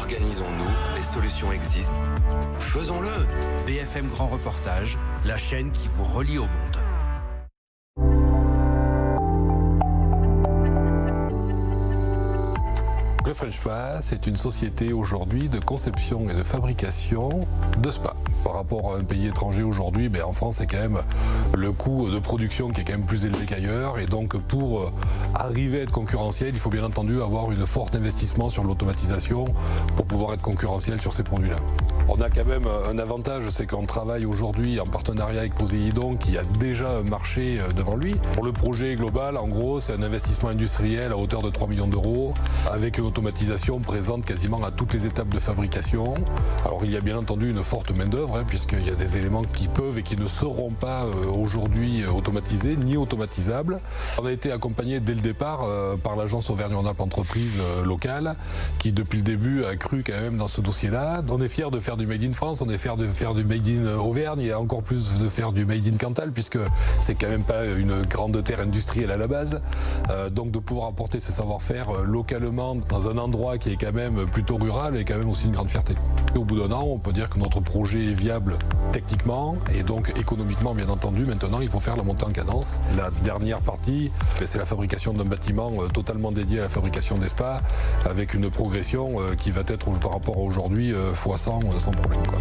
Organisons-nous, les solutions existent. Faisons-le. BFM Grand Reportage, la chaîne qui vous relie au monde. Le French Spa, c'est une société aujourd'hui de conception et de fabrication de spa. Par rapport à un pays étranger aujourd'hui, en France, c'est quand même le coût de production qui est quand même plus élevé qu'ailleurs. Et donc, pour arriver à être concurrentiel, il faut bien entendu avoir une forte investissement sur l'automatisation pour pouvoir être concurrentiel sur ces produits-là. On a quand même un avantage, c'est qu'on travaille aujourd'hui en partenariat avec Poséidon qui a déjà un marché devant lui. Pour le projet global, en gros, c'est un investissement industriel à hauteur de 3 millions d'euros avec une automatisation présente quasiment à toutes les étapes de fabrication. Alors il y a bien entendu une forte main-d'œuvre puisqu'il y a des éléments qui peuvent et qui ne seront pas aujourd'hui automatisés ni automatisables. On a été accompagné dès le départ par l'agence Auvergne-Rhône-Alpes Entreprises locale qui depuis le début a cru quand même dans ce dossier-là. On est fiers de faire du Made in France, on est fiers de faire du Made in Auvergne et encore plus de faire du Made in Cantal puisque c'est quand même pas une grande terre industrielle à la base. Donc de pouvoir apporter ces savoir-faire localement dans un endroit qui est quand même plutôt rural est quand même aussi une grande fierté. Et au bout d'un an, on peut dire que notre projet est viable techniquement et donc économiquement bien entendu. Maintenant, il faut faire la montée en cadence. La dernière partie, c'est la fabrication d'un bâtiment totalement dédié à la fabrication des spas avec une progression qui va être par rapport à aujourd'hui x100 sans problème, quoi.